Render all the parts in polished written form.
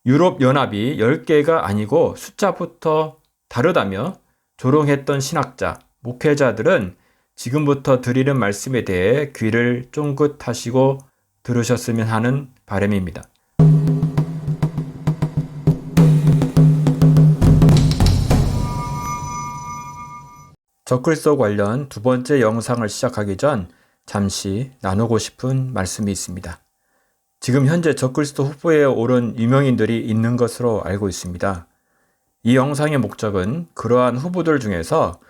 유럽연합이 10개가 아니고 숫자부터 다르다며 조롱했던 신학자, 목회자들은 지금부터 드리는 말씀에 대해 귀를 쫑긋하시고 들으셨으면 하는 바람입니다. 적그리스도 관련 두 번째 영상을 시작하기 전 잠시 나누고 싶은 말씀이 있습니다. 지금 현재 적그리스도 후보에 오른 유명인들이 있는 것으로 알고 있습니다. 이 영상의 목적은 그러한 후보들 중에서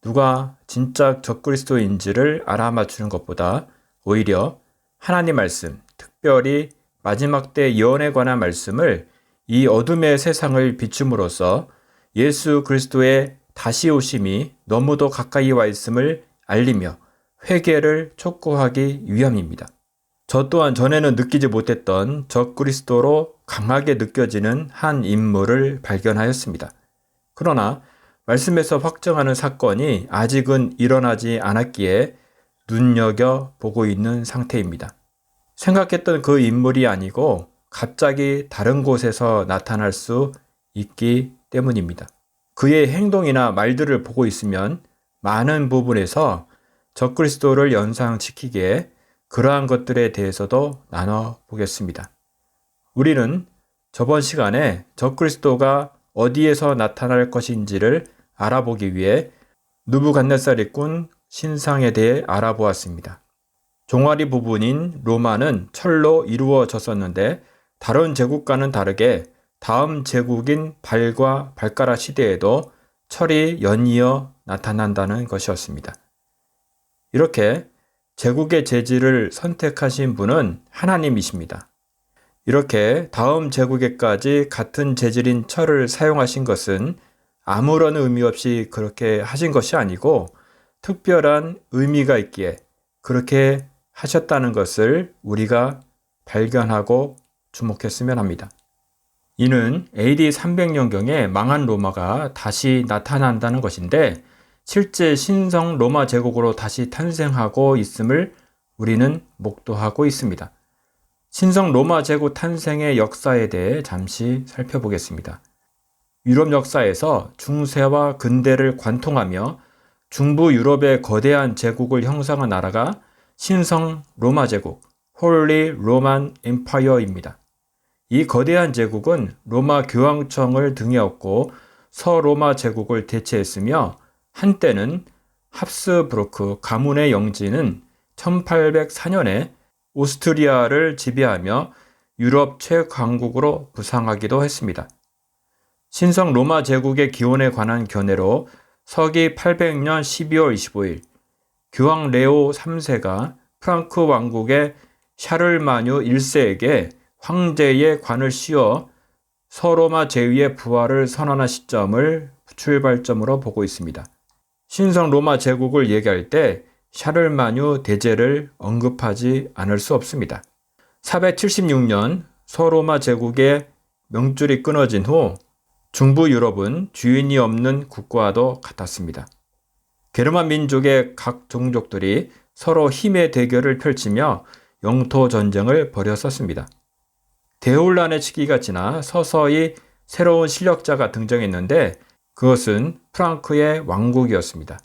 누가 진짜 적그리스도인지를 알아맞추는 것보다 오히려 하나님 말씀, 특별히 마지막 때 예언에 관한 말씀을 이 어둠의 세상을 비춤으로써 예수 그리스도의 다시 오심이 너무도 가까이 와 있음을 알리며 회개를 촉구하기 위함입니다. 저 또한 전에는 느끼지 못했던 적그리스도로 강하게 느껴지는 한 인물을 발견하였습니다. 그러나 말씀에서 확정하는 사건이 아직은 일어나지 않았기에 눈여겨보고 있는 상태입니다. 생각했던 그 인물이 아니고 갑자기 다른 곳에서 나타날 수 있기 때문입니다. 그의 행동이나 말들을 보고 있으면 많은 부분에서 적그리스도를 연상시키기에 그러한 것들에 대해서도 나눠보겠습니다. 우리는 저번 시간에 적그리스도가 어디에서 나타날 것인지를 알아보기 위해 느부갓네살이 꾼 신상에 대해 알아보았습니다. 종아리 부분인 로마는 철로 이루어졌었는데 다른 제국과는 다르게 다음 제국인 발과 발가락 시대에도 철이 연이어 나타난다는 것이었습니다. 이렇게 제국의 재질을 선택하신 분은 하나님이십니다. 이렇게 다음 제국에까지 같은 재질인 철을 사용하신 것은 아무런 의미 없이 그렇게 하신 것이 아니고 특별한 의미가 있기에 그렇게 하셨다는 것을 우리가 발견하고 주목했으면 합니다. 이는 AD 300년경에 망한 로마가 다시 나타난다는 것인데 실제 신성 로마 제국으로 다시 탄생하고 있음을 우리는 목도하고 있습니다. 신성 로마 제국 탄생의 역사에 대해 잠시 살펴보겠습니다. 유럽 역사에서 중세와 근대를 관통하며 중부 유럽의 거대한 제국을 형성한 나라가 신성 로마 제국, 홀리 로만 엠파이어입니다. 이 거대한 제국은 로마 교황청을 등에 업고 서로마 제국을 대체했으며 한때는 합스부르크 가문의 영지는 1804년에 오스트리아를 지배하며 유럽 최강국으로 부상하기도 했습니다. 신성 로마 제국의 기원에 관한 견해로 서기 800년 12월 25일 교황 레오 3세가 프랑크 왕국의 샤를마뉴 1세에게 황제의 관을 씌워 서로마 제위의 부활을 선언한 시점을 출발점으로 보고 있습니다. 신성 로마 제국을 얘기할 때 샤를마뉴 대제를 언급하지 않을 수 없습니다. 476년 서로마 제국의 명줄이 끊어진 후 중부 유럽은 주인이 없는 국가와도 같았습니다. 게르만 민족의 각 종족들이 서로 힘의 대결을 펼치며 영토 전쟁을 벌였었습니다. 대혼란의 시기가 지나 서서히 새로운 실력자가 등장했는데 그것은 프랑크의 왕국이었습니다.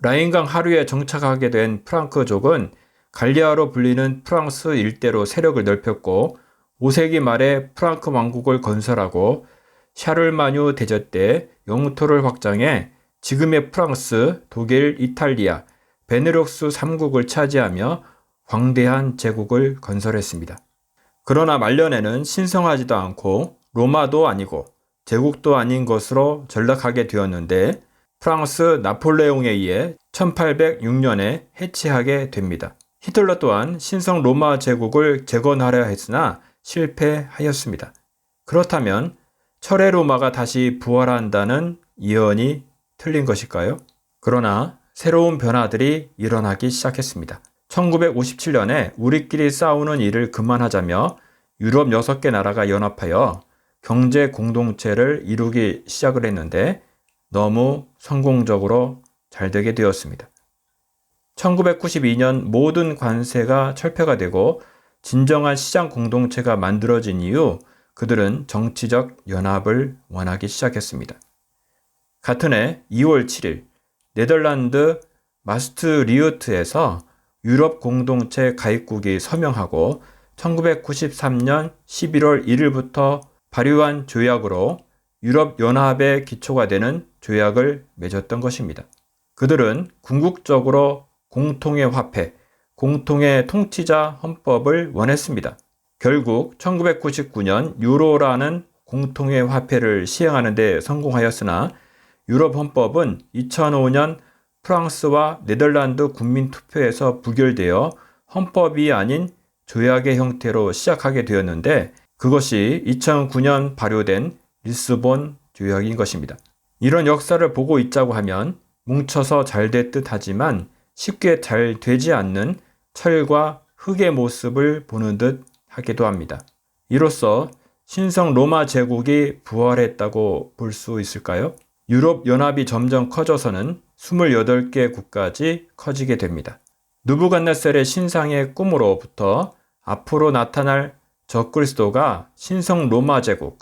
라인강 하류에 정착하게 된 프랑크족은 갈리아로 불리는 프랑스 일대로 세력을 넓혔고 5세기 말에 프랑크 왕국을 건설하고 샤를마뉴 대제 때 영토를 확장해 지금의 프랑스, 독일, 이탈리아, 베네룩스 3국을 차지하며 광대한 제국을 건설했습니다. 그러나 말년에는 신성하지도 않고 로마도 아니고 제국도 아닌 것으로 전락하게 되었는데 프랑스 나폴레옹에 의해 1806년에 해체하게 됩니다. 히틀러 또한 신성 로마 제국을 재건하려 했으나 실패하였습니다. 그렇다면 철의 로마가 다시 부활한다는 예언이 틀린 것일까요? 그러나 새로운 변화들이 일어나기 시작했습니다. 1957년에 우리끼리 싸우는 일을 그만하자며 유럽 6개 나라가 연합하여 경제 공동체를 이루기 시작을 했는데 너무 성공적으로 잘 되게 되었습니다. 1992년 모든 관세가 철폐가 되고 진정한 시장 공동체가 만들어진 이후 그들은 정치적 연합을 원하기 시작했습니다. 같은 해 2월 7일 네덜란드 마스트리우트에서 유럽 공동체 가입국이 서명하고 1993년 11월 1일부터 발효한 조약으로 유럽 연합의 기초가 되는 조약을 맺었던 것입니다. 그들은 궁극적으로 공통의 화폐, 공통의 통치자 헌법을 원했습니다. 결국 1999년 유로라는 공통의 화폐를 시행하는 데 성공하였으나 유럽 헌법은 2005년 프랑스와 네덜란드 국민투표에서 부결되어 헌법이 아닌 조약의 형태로 시작하게 되었는데 그것이 2009년 발효된 리스본 조약인 것입니다. 이런 역사를 보고 있자고 하면 뭉쳐서 잘 됐듯 하지만 쉽게 잘 되지 않는 철과 흙의 모습을 보는 듯 하기도 합니다. 이로써 신성 로마 제국이 부활했다고 볼 수 있을까요? 유럽 연합이 점점 커져서는 28개 국까지 커지게 됩니다. 느부갓네살의 신상의 꿈으로부터 앞으로 나타날 적그리스도가 신성 로마 제국,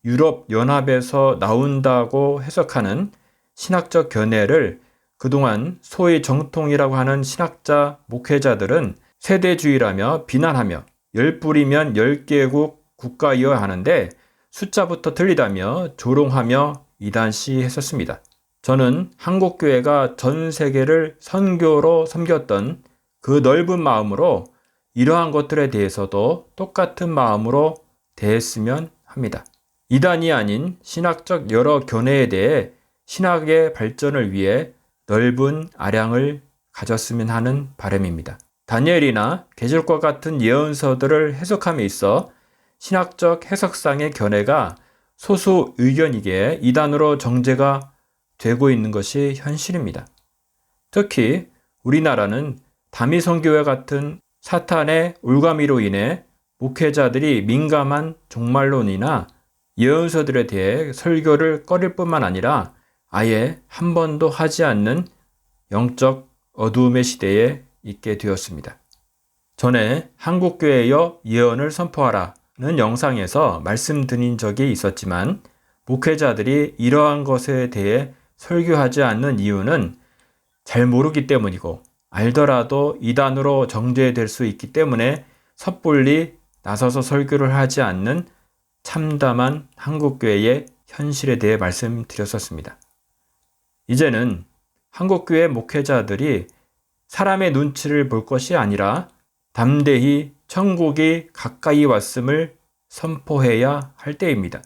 유럽 연합에서 나온다고 해석하는 신학적 견해를 그동안 소위 정통이라고 하는 신학자, 목회자들은 세대주의라며 비난하며 10뿌리면 10개국 국가이어야 하는데 숫자부터 틀리다며 조롱하며 이단시 했었습니다. 저는 한국교회가 전 세계를 선교로 섬겼던 그 넓은 마음으로 이러한 것들에 대해서도 똑같은 마음으로 대했으면 합니다. 이단이 아닌 신학적 여러 견해에 대해 신학의 발전을 위해 넓은 아량을 가졌으면 하는 바람입니다. 다니엘이나 계시록과 같은 예언서들을 해석함에 있어 신학적 해석상의 견해가 소수 의견이기에 이단으로 정죄가 되고 있는 것이 현실입니다. 특히 우리나라는 다미성교회 같은 사탄의 올가미로 인해 목회자들이 민감한 종말론이나 예언서들에 대해 설교를 꺼릴 뿐만 아니라 아예 한 번도 하지 않는 영적 어두움의 시대에 있게 되었습니다. 전에 한국교회여 예언을 선포하라는 영상에서 말씀드린 적이 있었지만 목회자들이 이러한 것에 대해 설교하지 않는 이유는 잘 모르기 때문이고 알더라도 이단으로 정죄될 수 있기 때문에 섣불리 나서서 설교를 하지 않는 참담한 한국교회의 현실에 대해 말씀드렸었습니다. 이제는 한국교회 목회자들이 사람의 눈치를 볼 것이 아니라 담대히 천국이 가까이 왔음을 선포해야 할 때입니다.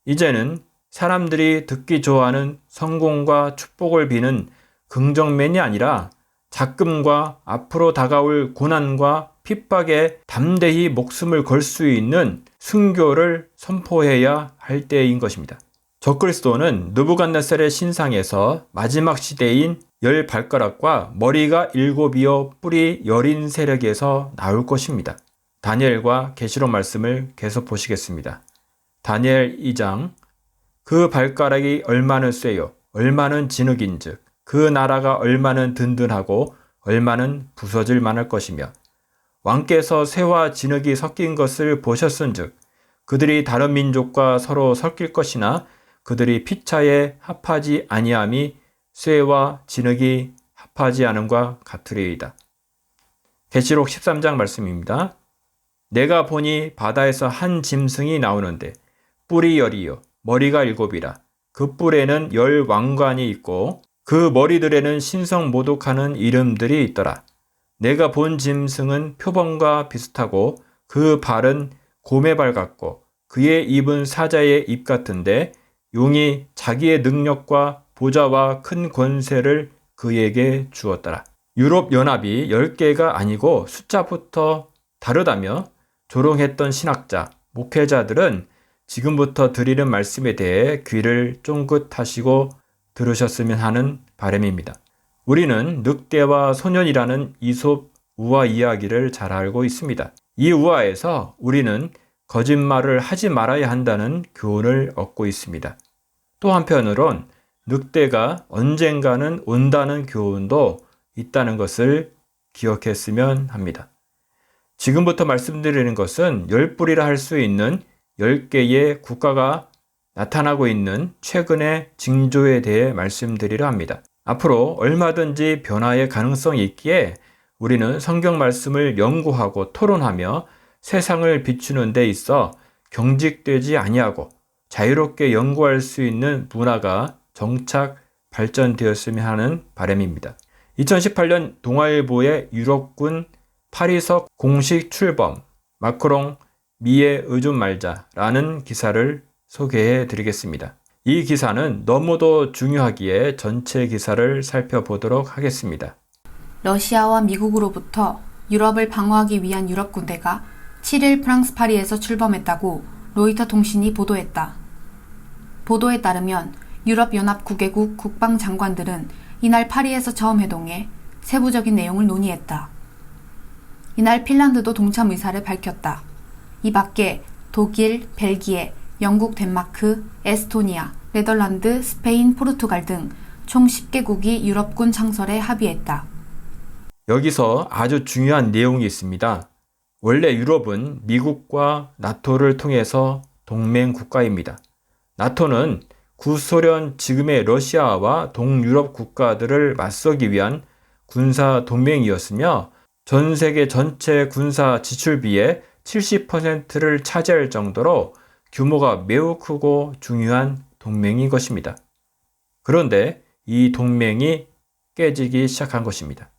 이제는 사람들이 듣기 좋아하는 성공과 축복을 비는 긍정맨이 아니라 작금과 앞으로 다가올 고난과 핍박에 담대히 목숨을 걸 수 있는 순교를 선포해야 할 때인 것입니다. 적그리스도는 느부갓네살의 신상에서 마지막 시대인 10발가락과 머리가 7이요 뿔이 10인 세력에서 나올 것입니다. 다니엘과 계시록 말씀을 계속 보시겠습니다. 다니엘 2장 그 발가락이 얼마는 쇠요 얼마는 진흙인즉 그 나라가 얼마는 든든하고 얼마는 부서질 만할 것이며 왕께서 쇠와 진흙이 섞인 것을 보셨은즉 그들이 다른 민족과 서로 섞일 것이나 그들이 피차에 합하지 아니함이 쇠와 진흙이 합하지 않음과 같으리이다. 계시록 13장 말씀입니다. 내가 보니 바다에서 한 짐승이 나오는데 뿔이 10이요 머리가 7이라 그 뿔에는 10 왕관이 있고 그 머리들에는 신성 모독하는 이름들이 있더라. 내가 본 짐승은 표범과 비슷하고 그 발은 곰의 발 같고 그의 입은 사자의 입 같은데 용이 자기의 능력과 보좌와 큰 권세를 그에게 주었더라. 유럽 연합이 10개가 아니고 숫자부터 다르다며 조롱했던 신학자, 목회자들은 지금부터 드리는 말씀에 대해 귀를 쫑긋하시고 들으셨으면 하는 바람입니다. 우리는 늑대와 소년이라는 이솝 우화 이야기를 잘 알고 있습니다. 이 우화에서 우리는 거짓말을 하지 말아야 한다는 교훈을 얻고 있습니다. 또 한편으론 늑대가 언젠가는 온다는 교훈도 있다는 것을 기억했으면 합니다. 지금부터 말씀드리는 것은 10뿔이라 할 수 있는 10개의 국가가 나타나고 있는 최근의 징조에 대해 말씀드리려 합니다. 앞으로 얼마든지 변화의 가능성이 있기에 우리는 성경 말씀을 연구하고 토론하며 세상을 비추는 데 있어 경직되지 아니하고 자유롭게 연구할 수 있는 문화가 정착 발전되었으면 하는 바람입니다. 2018년 동아일보의 유럽군 파리석 공식 출범, 마크롱 미에 의존 말자라는 기사를 소개해 드리겠습니다. 이 기사는 너무도 중요하기에 전체 기사를 살펴보도록 하겠습니다. 러시아와 미국으로부터 유럽을 방어하기 위한 유럽 군대가 7일 프랑스 파리에서 출범했다고 로이터 통신이 보도했다. 보도에 따르면 유럽연합 9개국 국방장관들은 이날 파리에서 처음 회동해 세부적인 내용을 논의했다. 이날 핀란드도 동참 의사를 밝혔다. 이 밖에 독일, 벨기에, 영국, 덴마크, 에스토니아, 네덜란드, 스페인, 포르투갈 등 총 10개국이 유럽군 창설에 합의했다. 여기서 아주 중요한 내용이 있습니다. 원래 유럽은 미국과 나토를 통해서 동맹 국가입니다. 나토는 구소련 지금의 러시아와 동유럽 국가들을 맞서기 위한 군사 동맹이었으며 전 세계 전체 군사 지출비의 70%를 차지할 정도로 규모가 매우 크고 중요한 동맹인 것입니다. 그런데 이 동맹이 깨지기 시작한 것입니다.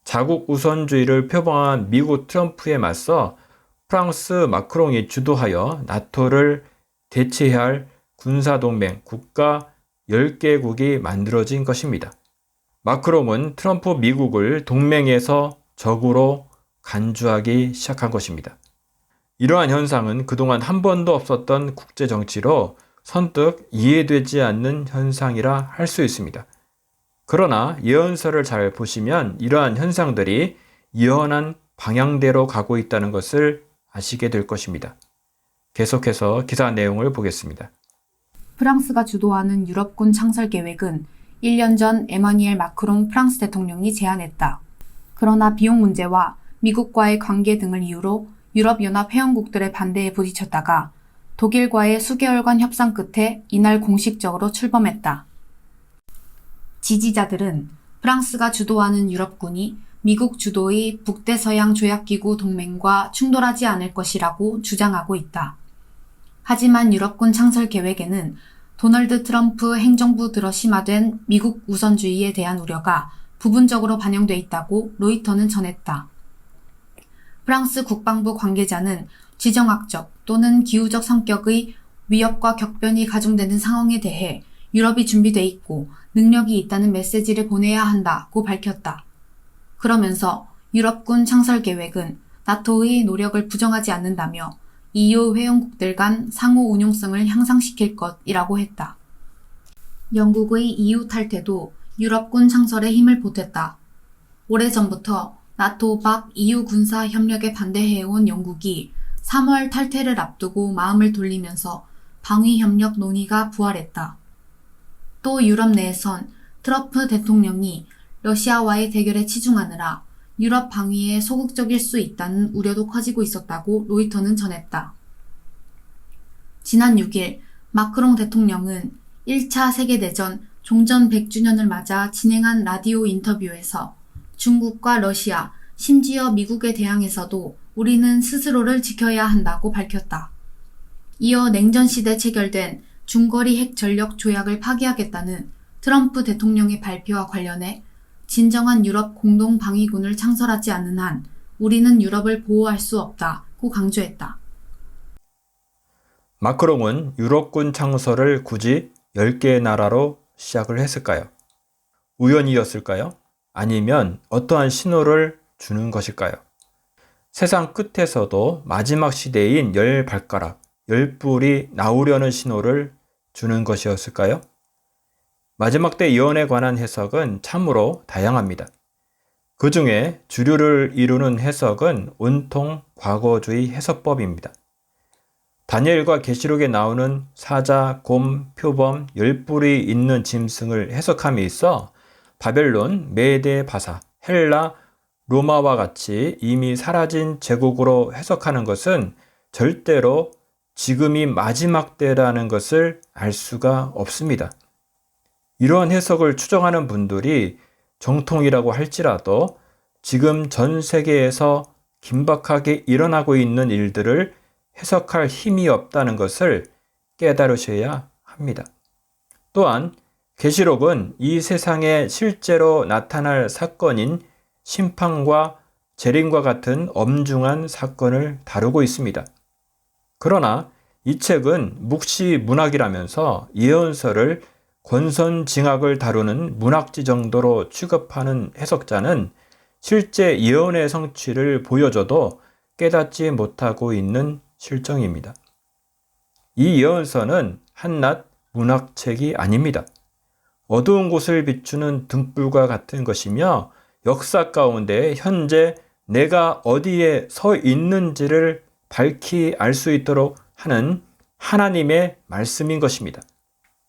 자국 우선주의를 표방한 미국 트럼프에 맞서 프랑스 마크롱이 주도하여 나토를 대체해야 할 군사동맹 국가 10개국이 만들어진 것입니다. 마크롱은 트럼프 미국을 동맹에서 적으로 간주하기 시작한 것입니다. 이러한 현상은 그동안 한 번도 없었던 국제정치로 선뜻 이해되지 않는 현상이라 할 수 있습니다. 그러나 예언서를 잘 보시면 이러한 현상들이 예언한 방향대로 가고 있다는 것을 아시게 될 것입니다. 계속해서 기사 내용을 보겠습니다. 프랑스가 주도하는 유럽군 창설 계획은 1년 전 에마뉘엘 마크롱 프랑스 대통령이 제안했다. 그러나 비용 문제와 미국과의 관계 등을 이유로 유럽연합 회원국들의 반대에 부딪혔다가 독일과의 수개월간 협상 끝에 이날 공식적으로 출범했다. 지지자들은 프랑스가 주도하는 유럽군이 미국 주도의 북대서양 조약기구 동맹과 충돌하지 않을 것이라고 주장하고 있다. 하지만 유럽군 창설 계획에는 도널드 트럼프 행정부 들어 심화된 미국 우선주의에 대한 우려가 부분적으로 반영돼 있다고 로이터는 전했다. 프랑스 국방부 관계자는 지정학적 또는 기후적 성격의 위협과 격변이 가중되는 상황에 대해 유럽이 준비돼 있고 능력이 있다는 메시지를 보내야 한다고 밝혔다. 그러면서 유럽군 창설 계획은 나토의 노력을 부정하지 않는다며 EU 회원국들 간 상호 운용성을 향상시킬 것이라고 했다. 영국의 EU 탈퇴도 유럽군 창설에 힘을 보탰다. 오래전부터 나토 밖 EU 군사 협력에 반대해온 영국이 3월 탈퇴를 앞두고 마음을 돌리면서 방위 협력 논의가 부활했다. 또 유럽 내에선 트럼프 대통령이 러시아와의 대결에 치중하느라 유럽 방위에 소극적일 수 있다는 우려도 커지고 있었다고 로이터는 전했다. 지난 6일 마크롱 대통령은 1차 세계대전 종전 100주년을 맞아 진행한 라디오 인터뷰에서 중국과 러시아, 심지어 미국에 대항해서도 우리는 스스로를 지켜야 한다고 밝혔다. 이어 냉전시대 체결된 중거리 핵 전력 조약을 파기하겠다는 트럼프 대통령의 발표와 관련해 진정한 유럽 공동 방위군을 창설하지 않는 한 우리는 유럽을 보호할 수 없다고 강조했다. 마크롱은 유럽군 창설을 굳이 10개의 나라로 시작을 했을까요? 우연이었을까요? 아니면 어떠한 신호를 주는 것일까요? 세상 끝에서도 마지막 시대인 10발가락, 10뿔이 나오려는 신호를 주는 것이었을까요? 마지막 때 예언에 관한 해석은 참으로 다양합니다. 그 중에 주류를 이루는 해석은 온통 과거주의 해석법입니다. 다니엘과 계시록에 나오는 사자, 곰, 표범, 10뿔이 있는 짐승을 해석함에 있어 바벨론, 메데, 바사, 헬라, 로마와 같이 이미 사라진 제국으로 해석하는 것은 절대로 지금이 마지막 때라는 것을 알 수가 없습니다. 이러한 해석을 추정하는 분들이 정통이라고 할지라도 지금 전 세계에서 긴박하게 일어나고 있는 일들을 해석할 힘이 없다는 것을 깨달으셔야 합니다. 또한 계시록은 이 세상에 실제로 나타날 사건인 심판과 재림과 같은 엄중한 사건을 다루고 있습니다. 그러나 이 책은 묵시 문학이라면서 예언서를 권선징악을 다루는 문학지 정도로 취급하는 해석자는 실제 예언의 성취를 보여줘도 깨닫지 못하고 있는 실정입니다. 이 예언서는 한낱 문학책이 아닙니다. 어두운 곳을 비추는 등불과 같은 것이며 역사 가운데 현재 내가 어디에 서 있는지를 밝히 알 수 있도록 하는 하나님의 말씀인 것입니다.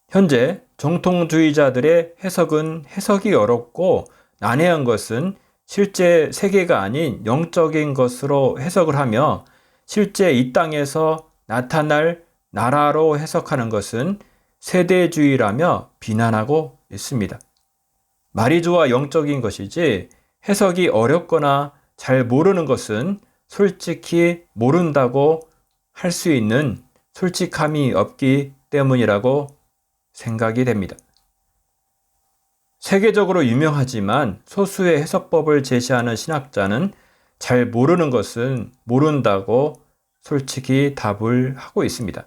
현재 정통주의자들의 해석은 해석이 어렵고 난해한 것은 실제 세계가 아닌 영적인 것으로 해석을 하며 실제 이 땅에서 나타날 나라로 해석하는 것은 세대주의라며 비난하고 있습니다. 말이 좋아 영적인 것이지 해석이 어렵거나 잘 모르는 것은 솔직히 모른다고 할 수 있는 솔직함이 없기 때문이라고 생각이 됩니다. 세계적으로 유명하지만 소수의 해석법을 제시하는 신학자는 잘 모르는 것은 모른다고 솔직히 답을 하고 있습니다.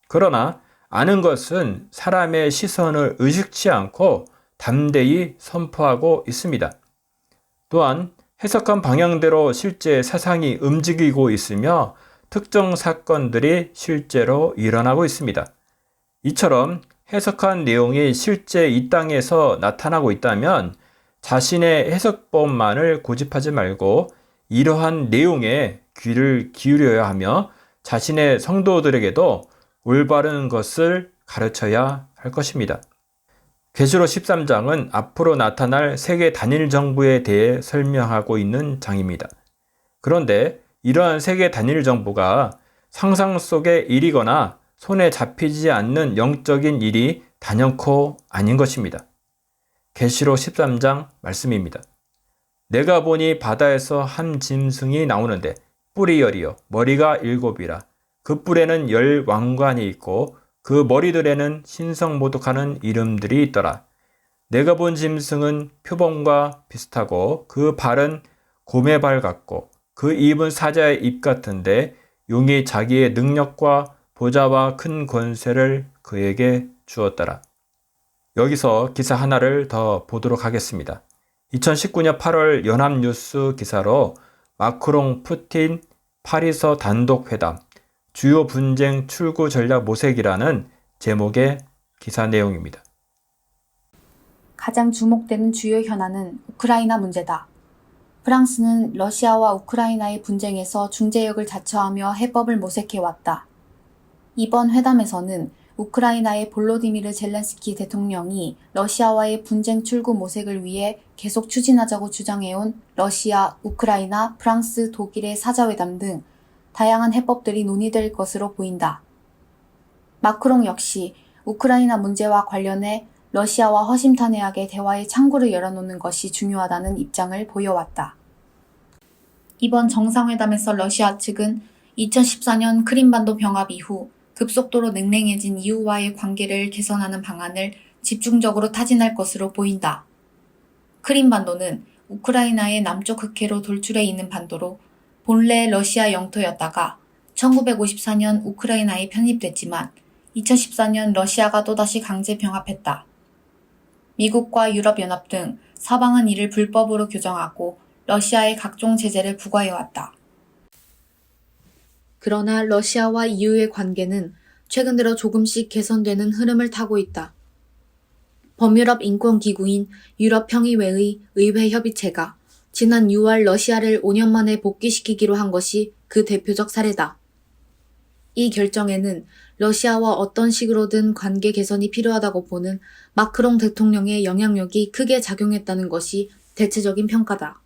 그러나 아는 것은 사람의 시선을 의식치 않고 담대히 선포하고 있습니다. 또한 해석한 방향대로 실제 세상이 움직이고 있으며 특정 사건들이 실제로 일어나고 있습니다. 이처럼 해석한 내용이 실제 이 땅에서 나타나고 있다면 자신의 해석법만을 고집하지 말고 이러한 내용에 귀를 기울여야 하며 자신의 성도들에게도 올바른 것을 가르쳐야 할 것입니다. 계시록 13장은 앞으로 나타날 세계 단일 정부에 대해 설명하고 있는 장입니다. 그런데 이러한 세계 단일 정부가 상상 속의 일이거나 손에 잡히지 않는 영적인 일이 단연코 아닌 것입니다. 계시록 13장 말씀입니다. 내가 보니 바다에서 한 짐승이 나오는데 뿔이 10이요 머리가 7이라 그 뿔에는 10 왕관이 있고 그 머리들에는 신성모독하는 이름들이 있더라. 내가 본 짐승은 표범과 비슷하고 그 발은 곰의 발 같고 그 입은 사자의 입 같은데 용이 자기의 능력과 보좌와 큰 권세를 그에게 주었더라. 여기서 기사 하나를 더 보도록 하겠습니다. 2019년 8월 연합뉴스 기사로 마크롱, 푸틴, 파리서 단독회담, 주요 분쟁 출구 전략 모색이라는 제목의 기사 내용입니다. 가장 주목되는 주요 현안은 우크라이나 문제다. 프랑스는 러시아와 우크라이나의 분쟁에서 중재역을 자처하며 해법을 모색해왔다. 이번 회담에서는 우크라이나의 볼로디미르 젤렌스키 대통령이 러시아와의 분쟁 출구 모색을 위해 계속 추진하자고 주장해온 러시아, 우크라이나, 프랑스, 독일의 사자회담 등 다양한 해법들이 논의될 것으로 보인다. 마크롱 역시 우크라이나 문제와 관련해 러시아와 허심탄회하게 대화의 창구를 열어놓는 것이 중요하다는 입장을 보여왔다. 이번 정상회담에서 러시아 측은 2014년 크림반도 병합 이후 급속도로 냉랭해진 EU와의 관계를 개선하는 방안을 집중적으로 타진할 것으로 보인다. 크림반도는 우크라이나의 남쪽 흑해로 돌출해 있는 반도로 본래 러시아 영토였다가 1954년 우크라이나에 편입됐지만 2014년 러시아가 또다시 강제 병합했다. 미국과 유럽연합 등 서방은 이를 불법으로 규정하고 러시아에 각종 제재를 부과해왔다. 그러나 러시아와 EU의 관계는 최근 들어 조금씩 개선되는 흐름을 타고 있다. 범유럽 인권기구인 유럽평의회의 의회협의체가 지난 6월 러시아를 5년 만에 복귀시키기로 한 것이 그 대표적 사례다. 이 결정에는 러시아와 어떤 식으로든 관계 개선이 필요하다고 보는 마크롱 대통령의 영향력이 크게 작용했다는 것이 대체적인 평가다.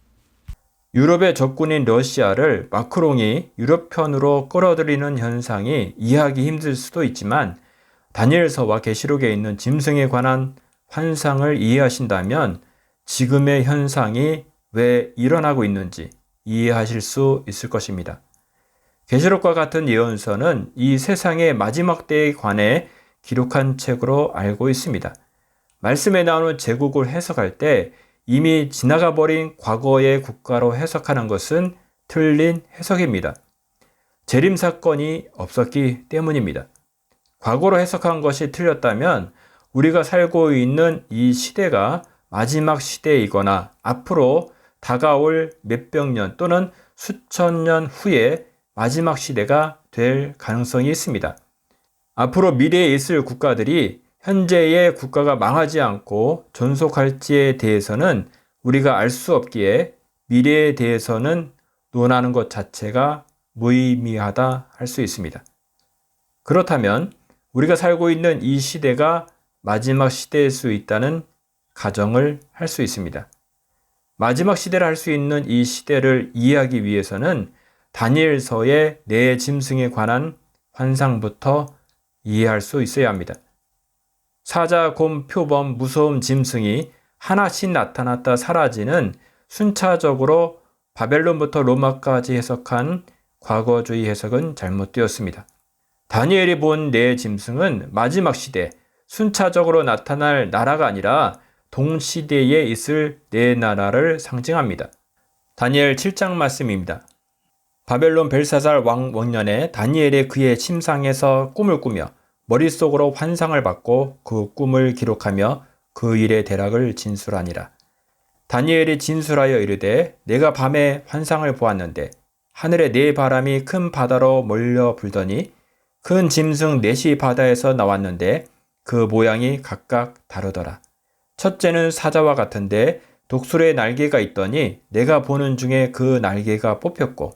유럽의 적군인 러시아를 마크롱이 유럽 편으로 끌어들이는 현상이 이해하기 힘들 수도 있지만 다니엘서와 계시록에 있는 짐승에 관한 환상을 이해하신다면 지금의 현상이 왜 일어나고 있는지 이해하실 수 있을 것입니다. 계시록과 같은 예언서는 이 세상의 마지막 때에 관해 기록한 책으로 알고 있습니다. 말씀에 나오는 제국을 해석할 때 이미 지나가 버린 과거의 국가로 해석하는 것은 틀린 해석입니다. 재림 사건이 없었기 때문입니다. 과거로 해석한 것이 틀렸다면 우리가 살고 있는 이 시대가 마지막 시대이거나 앞으로 다가올 몇백 년 또는 수천 년 후에 마지막 시대가 될 가능성이 있습니다. 앞으로 미래에 있을 국가들이 현재의 국가가 망하지 않고 존속할지에 대해서는 우리가 알 수 없기에 미래에 대해서는 논하는 것 자체가 무의미하다 할 수 있습니다. 그렇다면 우리가 살고 있는 이 시대가 마지막 시대일 수 있다는 가정을 할 수 있습니다. 마지막 시대를 할 수 있는 이 시대를 이해하기 위해서는 다니엘서의 네 짐승에 관한 환상부터 이해할 수 있어야 합니다. 사자, 곰, 표범, 무서운 짐승이 하나씩 나타났다 사라지는 순차적으로 바벨론부터 로마까지 해석한 과거주의 해석은 잘못되었습니다. 다니엘이 본 네 짐승은 마지막 시대, 순차적으로 나타날 나라가 아니라 동시대에 있을 네 나라를 상징합니다. 다니엘 7장 말씀입니다. 바벨론 벨사살 왕 원년에 다니엘이 그의 침상에서 꿈을 꾸며 머릿속으로 환상을 받고 그 꿈을 기록하며 그 일의 대략을 진술하니라. 다니엘이 진술하여 이르되 내가 밤에 환상을 보았는데 하늘에 네 바람이 큰 바다로 몰려 불더니 큰 짐승 넷이 바다에서 나왔는데 그 모양이 각각 다르더라. 첫째는 사자와 같은데 독수리의 날개가 있더니 내가 보는 중에 그 날개가 뽑혔고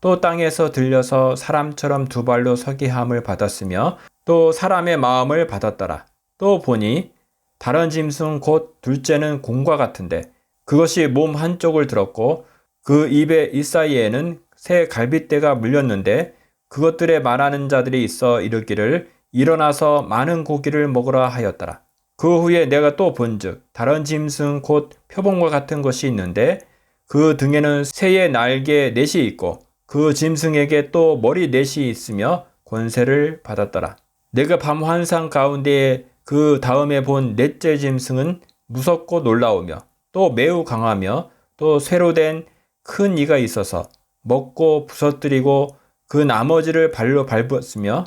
또 땅에서 들려서 사람처럼 두 발로 서게 함을 받았으며 또 사람의 마음을 받았더라. 또 보니 다른 짐승 곧 둘째는 곰과 같은데 그것이 몸 한쪽을 들었고 그 입의 이사이에는 새 갈빗대가 물렸는데 그것들에 말하는 자들이 있어 이르기를 일어나서 많은 고기를 먹으라 하였더라. 그 후에 내가 또 본즉 다른 짐승 곧 표범과 같은 것이 있는데 그 등에는 새의 날개 넷이 있고 그 짐승에게 또 머리 넷이 있으며 권세를 받았더라. 내가 밤 환상 가운데에 그 다음에 본 넷째 짐승은 무섭고 놀라우며 또 매우 강하며 또 쇠로 된 큰 이가 있어서 먹고 부서뜨리고 그 나머지를 발로 밟았으며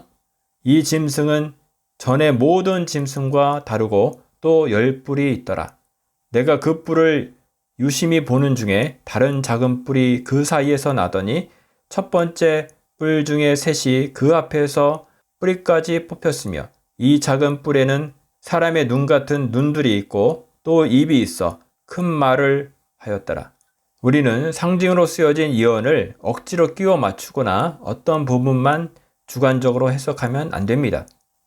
이 짐승은 전의 모든 짐승과 다르고 또 10뿔이 있더라. 내가 그 뿔을 유심히 보는 중에 다른 작은 뿔이 그 사이에서 나더니 첫 번째 뿔 중에 셋이 그 앞에서 뿌리까지 뽑혔으며 이 작은 뿔에는 사람의 눈 같은 눈들이 있고 또 입이 있어 큰 말을 하였더라. 우리는 상징으로 쓰여진 예언을 억지로 끼워 맞추거나 어떤 부분만 주관적으로 해석하면 안 됩니다.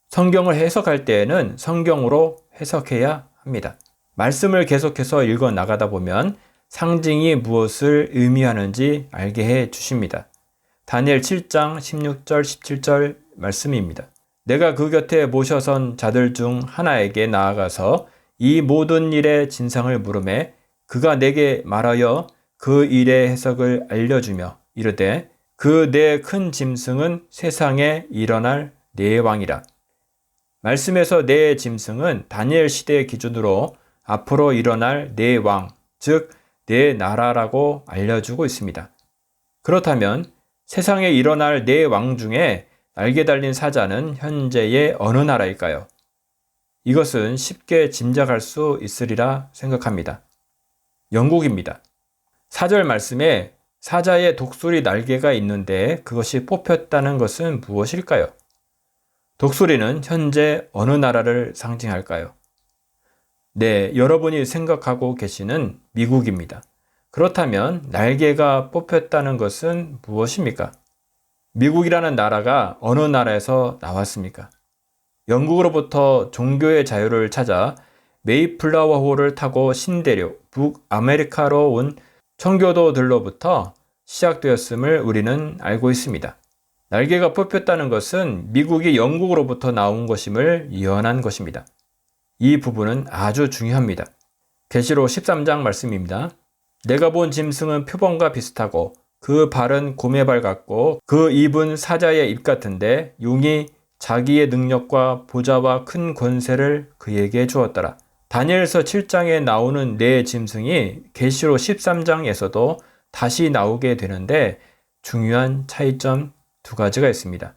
성경을 해석할 때에는 성경으로 해석해야 합니다. 말씀을 계속해서 읽어 나가다 보면 상징이 무엇을 의미하는지 알게 해 주십니다. 다니엘 7장 16절 17절 말씀입니다. 내가 그 곁에 모셔선 자들 중 하나에게 나아가서 이 모든 일의 진상을 물으매 그가 내게 말하여 그 일의 해석을 알려주며 이르되 그 네 큰 짐승은 세상에 일어날 네 왕이라. 말씀에서 네 짐승은 다니엘 시대 기준으로 앞으로 일어날 네 왕, 즉 네 나라라고 알려주고 있습니다. 그렇다면 세상에 일어날 네 왕 중에 날개 달린 사자는 현재의 어느 나라일까요? 이것은 쉽게 짐작할 수 있으리라 생각합니다. 영국입니다. 4절 말씀에 사자의 독수리 날개가 있는데 그것이 뽑혔다는 것은 무엇일까요? 독수리는 현재 어느 나라를 상징할까요? 네, 여러분이 생각하고 계시는 미국입니다. 그렇다면 날개가 뽑혔다는 것은 무엇입니까? 미국이라는 나라가 어느 나라에서 나왔습니까? 영국으로부터 종교의 자유를 찾아 메이플라워호를 타고 신대륙 북아메리카로 온 청교도들로부터 시작되었음을 우리는 알고 있습니다. 날개가 뽑혔다는 것은 미국이 영국으로부터 나온 것임을 예언한 것입니다. 이 부분은 아주 중요합니다. 계시록 13장 말씀입니다. 내가 본 짐승은 표범과 비슷하고 그 발은 곰의 발 같고 그 입은 사자의 입 같은데 용이 자기의 능력과 보좌와 큰 권세를 그에게 주었더라. 다니엘서 7장에 나오는 네 짐승이 계시록 13장에서도 다시 나오게 되는데 중요한 차이점 두 가지가 있습니다.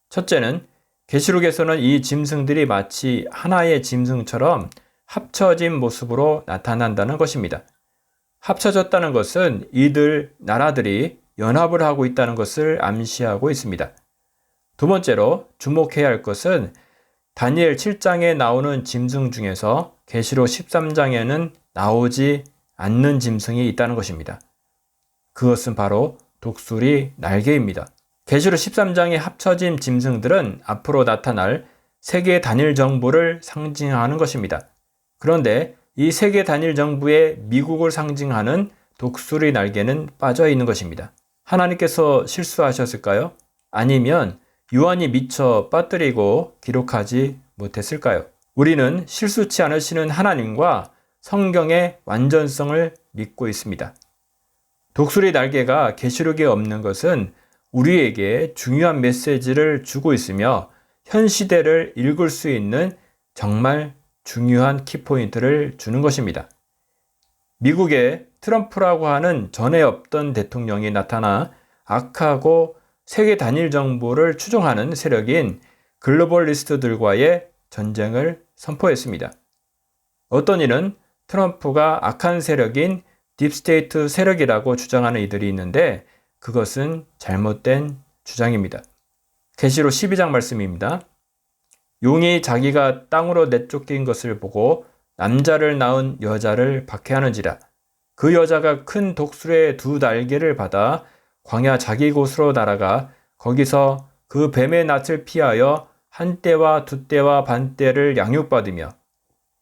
첫째는 계시록에서는 이 짐승들이 마치 하나의 짐승처럼 합쳐진 모습으로 나타난다는 것입니다. 합쳐졌다는 것은 이들 나라들이 연합을 하고 있다는 것을 암시하고 있습니다. 두 번째로 주목해야 할 것은 다니엘 7장에 나오는 짐승 중에서 계시록 13장에는 나오지 않는 짐승이 있다는 것입니다. 그것은 바로 독수리 날개입니다. 계시록 13장에 합쳐진 짐승들은 앞으로 나타날 세계 단일 정부를 상징하는 것입니다. 그런데 이 세계 단일 정부의 미국을 상징하는 독수리 날개는 빠져 있는 것입니다. 하나님께서 실수하셨을까요? 아니면 요한이 미처 빠뜨리고 기록하지 못했을까요? 우리는 실수치 않으시는 하나님과 성경의 완전성을 믿고 있습니다. 독수리 날개가 계시록에 없는 것은 우리에게 중요한 메시지를 주고 있으며 현 시대를 읽을 수 있는 정말 중요한 키포인트를 주는 것입니다. 미국의 트럼프라고 하는 전에 없던 대통령이 나타나 악하고 세계 단일 정부를 추종하는 세력인 글로벌리스트들과의 전쟁을 선포했습니다. 어떤 이는 트럼프가 악한 세력인 딥스테이트 세력이라고 주장하는 이들이 있는데 그것은 잘못된 주장입니다. 계시록 12장 말씀입니다. 용이 자기가 땅으로 내쫓긴 것을 보고 남자를 낳은 여자를 박해하는지라. 그 여자가 큰 독수리의 두 날개를 받아 광야 자기 곳으로 날아가 거기서 그 뱀의 낯을 피하여 한 때와 두 때와 반 때를 양육받으며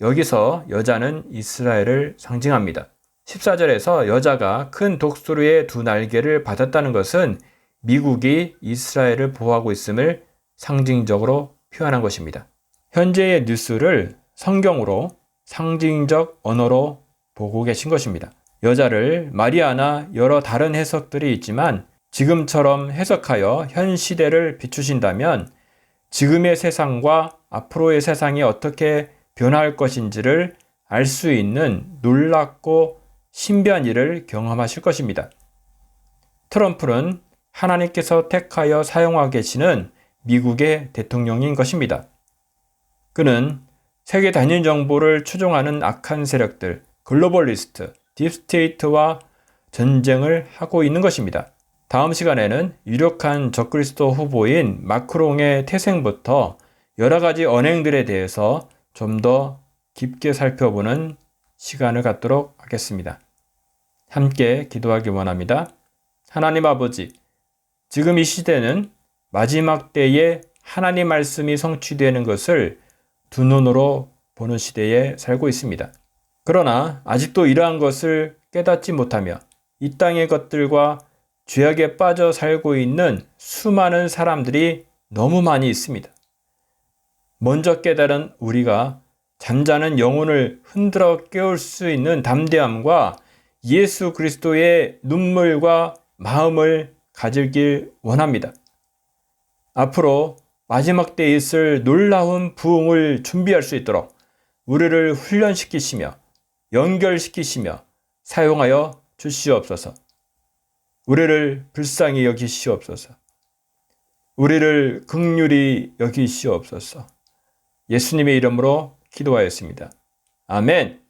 여기서 여자는 이스라엘을 상징합니다. 14절에서 여자가 큰 독수리의 두 날개를 받았다는 것은 미국이 이스라엘을 보호하고 있음을 상징적으로 표현한 것입니다. 현재의 뉴스를 성경으로 상징적 언어로 보고 계신 것입니다. 여자를 마리아나 여러 다른 해석들이 있지만 지금처럼 해석하여 현 시대를 비추신다면 지금의 세상과 앞으로의 세상이 어떻게 변화할 것인지를 알 수 있는 놀랍고 신비한 일을 경험하실 것입니다. 트럼프는 하나님께서 택하여 사용하고 계시는 미국의 대통령인 것입니다. 그는 세계 단일 정보를 추종하는 악한 세력들, 글로벌리스트, 딥스테이트와 전쟁을 하고 있는 것입니다. 다음 시간에는 유력한 적그리스도 후보인 마크롱의 태생부터 여러 가지 언행들에 대해서 좀 더 깊게 살펴보는 시간을 갖도록 하겠습니다. 함께 기도하기 원합니다. 하나님 아버지, 지금 이 시대는 마지막 때에 하나님 말씀이 성취되는 것을 두 눈으로 보는 시대에 살고 있습니다. 그러나 아직도 이러한 것을 깨닫지 못하며 이 땅의 것들과 죄악에 빠져 살고 있는 수많은 사람들이 너무 많이 있습니다. 먼저 깨달은 우리가 잠자는 영혼을 흔들어 깨울 수 있는 담대함과 예수 그리스도의 눈물과 마음을 가질길 원합니다. 앞으로 마지막 때에 있을 놀라운 부흥을 준비할 수 있도록 우리를 훈련시키시며 연결시키시며 사용하여 주시옵소서. 우리를 불쌍히 여기시옵소서. 우리를 긍휼히 여기시옵소서. 예수님의 이름으로 기도하였습니다. 아멘.